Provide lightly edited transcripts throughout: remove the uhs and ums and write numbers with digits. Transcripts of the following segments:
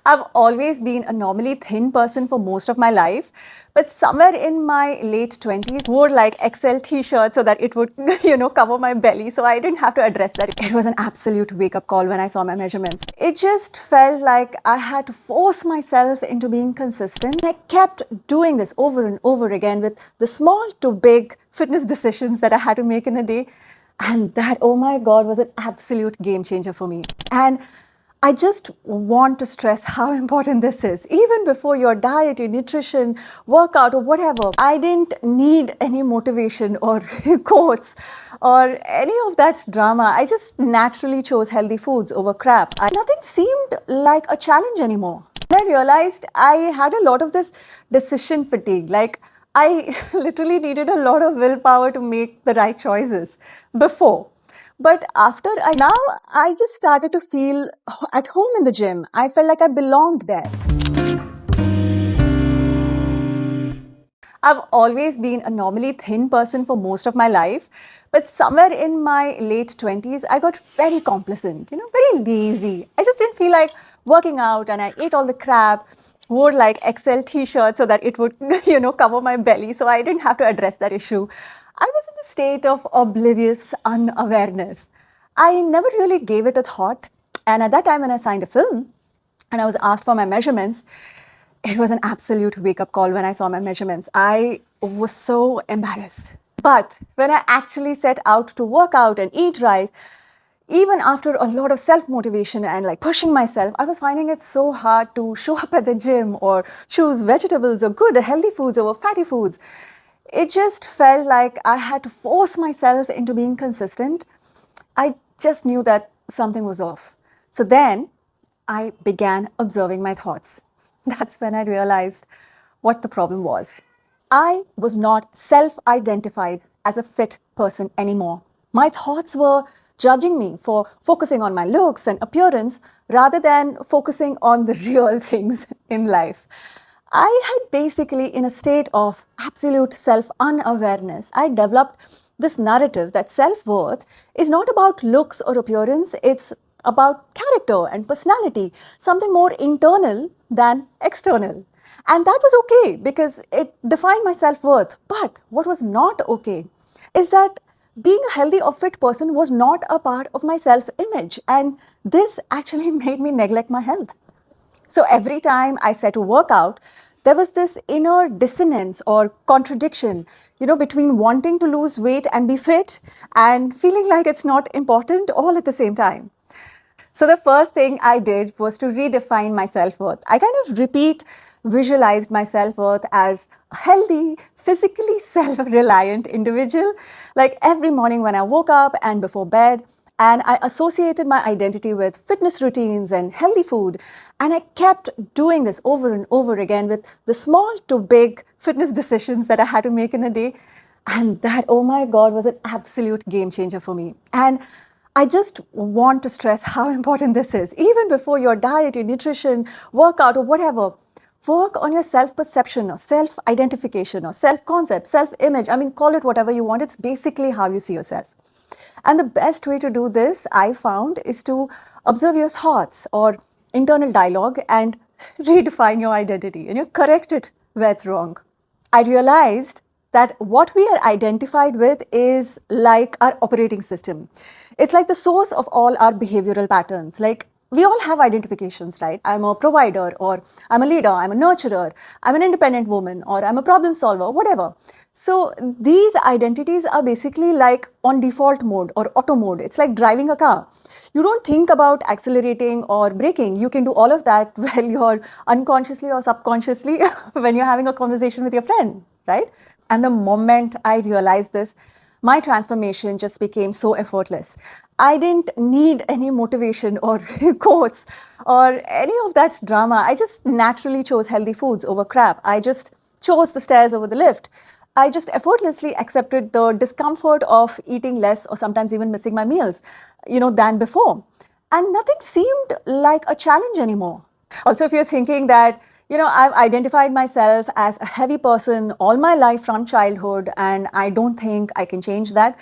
I've always been a normally thin person for most of my life, but somewhere in my late 20s, wore like XL t-shirts so that it would, cover my belly. So I didn't have to address that. It was an absolute wake-up call when I saw my measurements. It just felt like I had to force myself into being consistent. I kept doing this over and over again with the small to big fitness decisions that I had to make in a day. And that, oh my God, was an absolute game changer for me. And I just want to stress how important this is. Even before your diet, your nutrition, workout, or whatever, I didn't need any motivation or quotes or any of that drama. I just naturally chose healthy foods over crap. Nothing seemed like a challenge anymore. I realized I had a lot of this decision fatigue. Like, I literally needed a lot of willpower to make the right choices before. But now I just started to feel at home in the gym. I felt like I belonged there. I've always been a normally thin person for most of my life, but somewhere in my late 20s, I got very complacent, very lazy. I just didn't feel like working out and I ate all the crap, wore like XL t-shirts so that it would, cover my belly. So I didn't have to address that issue. I was in the state of oblivious unawareness. I never really gave it a thought. And at that time, when I signed a film and I was asked for my measurements, it was an absolute wake-up call when I saw my measurements. I was so embarrassed. But when I actually set out to work out and eat right, even after a lot of self-motivation and like pushing myself, I was finding it so hard to show up at the gym or choose vegetables or good, healthy foods over fatty foods. It just felt like I had to force myself into being consistent. I just knew that something was off. So then I began observing my thoughts. That's when I realized what the problem was. I was not self-identified as a fit person anymore. My thoughts were judging me for focusing on my looks and appearance rather than focusing on the real things in life. I had basically, in a state of absolute self-unawareness, I developed this narrative that self-worth is not about looks or appearance, it's about character and personality, something more internal than external. And that was okay because it defined my self-worth. But what was not okay is that being a healthy or fit person was not a part of my self-image. And this actually made me neglect my health. So every time I set to work out, there was this inner dissonance or contradiction, between wanting to lose weight and be fit and feeling like it's not important all at the same time. So the first thing I did was to redefine my self-worth. I kind of visualized my self-worth as a healthy, physically self-reliant individual. Like every morning when I woke up and before bed, and I associated my identity with fitness routines and healthy food. And I kept doing this over and over again with the small to big fitness decisions that I had to make in a day. And that, oh my God, was an absolute game changer for me. And I just want to stress how important this is. Even before your diet, your nutrition, workout, or whatever, work on your self-perception or self-identification or self-concept, self-image. I mean, call it whatever you want. It's basically how you see yourself. And the best way to do this, I found, is to observe your thoughts or internal dialogue and redefine your identity and you correct it where it's wrong. I realized that what we are identified with is like our operating system. It's like the source of all our behavioral patterns. Like we all have identifications, right? I'm a provider, or I'm a leader, I'm a nurturer, I'm an independent woman, or I'm a problem solver, whatever. So these identities are basically like on default mode or auto mode. It's like driving a car. You don't think about accelerating or braking. You can do all of that while you're unconsciously or subconsciously when you're having a conversation with your friend, right? And the moment I realized this, my transformation just became so effortless. I didn't need any motivation or quotes or any of that drama. I just naturally chose healthy foods over crap. I just chose the stairs over the lift. I just effortlessly accepted the discomfort of eating less or sometimes even missing my meals, than before. And nothing seemed like a challenge anymore. Also, if you're thinking that, I've identified myself as a heavy person all my life from childhood and I don't think I can change that,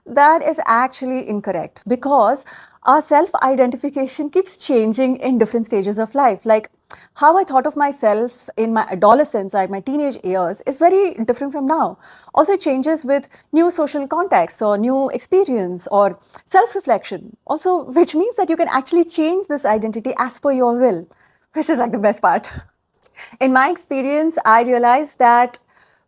that is actually incorrect because our self-identification keeps changing in different stages of life. Like How I thought of myself in my adolescence, like my teenage years, is very different from now. Also, it changes with new social contexts or new experience or self reflection. Also, which means that you can actually change this identity as per your will, which is like the best part. In my experience, I realized that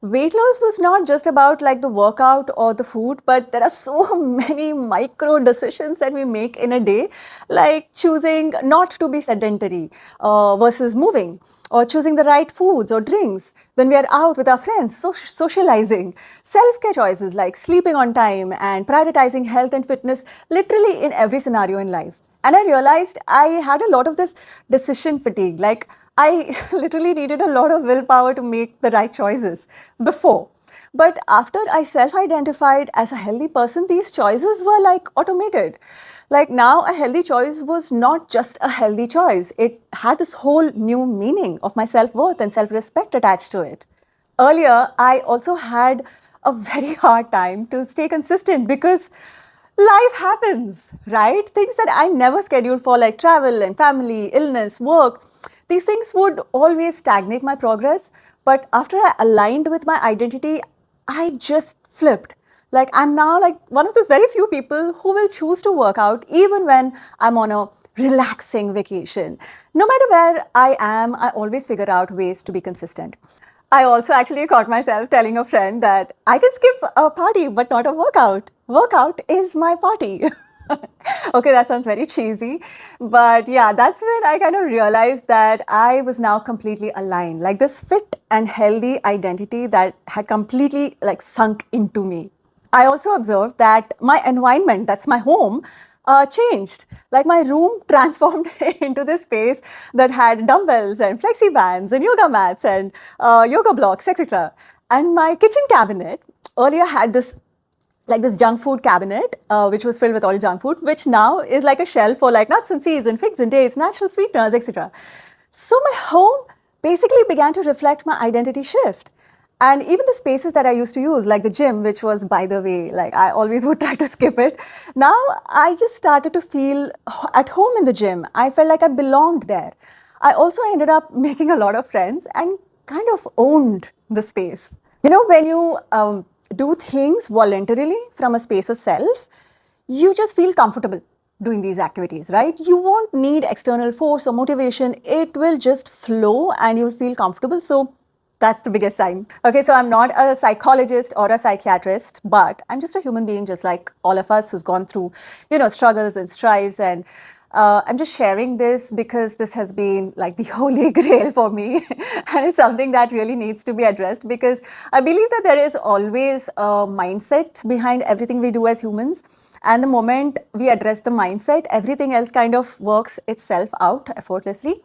weight loss was not just about like the workout or the food, but there are so many micro decisions that we make in a day, like choosing not to be sedentary versus moving, or choosing the right foods or drinks when we are out with our friends, socializing, self care choices like sleeping on time and prioritizing health and fitness literally in every scenario in life. And I realized I had a lot of this decision fatigue. Like, I literally needed a lot of willpower to make the right choices before. But after I self identified as a healthy person, these choices were like automated. Like, now, a healthy choice was not just a healthy choice, it had this whole new meaning of my self worth and self respect attached to it. Earlier, I also had a very hard time to stay consistent because life happens, right? Things that I never scheduled for, like travel and family, illness, work, these things would always stagnate my progress. But after I aligned with my identity, I just flipped. Like, I'm now like one of those very few people who will choose to work out even when I'm on a relaxing vacation. No matter where I am, I always figure out ways to be consistent. I also actually caught myself telling a friend that I can skip a party but not a workout. Workout is my party. Okay, that sounds very cheesy. But yeah, that's when I kind of realized that I was now completely aligned. Like this fit and healthy identity that had completely like sunk into me. I also observed that my environment, that's my home, changed. Like my room transformed into this space that had dumbbells and flexi bands and yoga mats and yoga blocks, etc. And my kitchen cabinet earlier had this junk food cabinet, which was filled with all junk food, which now is like a shelf for like nuts and seeds and figs and dates, natural sweeteners, etc. So my home basically began to reflect my identity shift. And even the spaces that I used to use, like the gym, which was, by the way, like I always would try to skip it. Now I just started to feel at home in the gym. I felt like I belonged there. I also ended up making a lot of friends and kind of owned the space. You know, when you do things voluntarily from a space of self, you just feel comfortable doing these activities, right? You won't need external force or motivation. It will just flow and you'll feel comfortable. So that's the biggest sign. Okay, so I'm not a psychologist or a psychiatrist, but I'm just a human being, just like all of us, who's gone through, struggles and strives. And I'm just sharing this because this has been like the holy grail for me. And it's something that really needs to be addressed because I believe that there is always a mindset behind everything we do as humans. And the moment we address the mindset, everything else kind of works itself out effortlessly.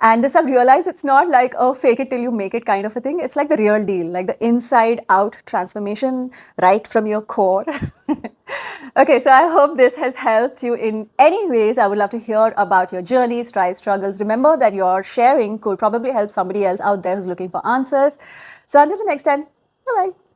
And this I've realized it's not like a fake it till you make it kind of a thing. It's like the real deal, like the inside out transformation right from your core. Okay, so I hope this has helped you in any ways. I would love to hear about your journey, strides, struggles. Remember that your sharing could probably help somebody else out there who's looking for answers. So until the next time, bye bye.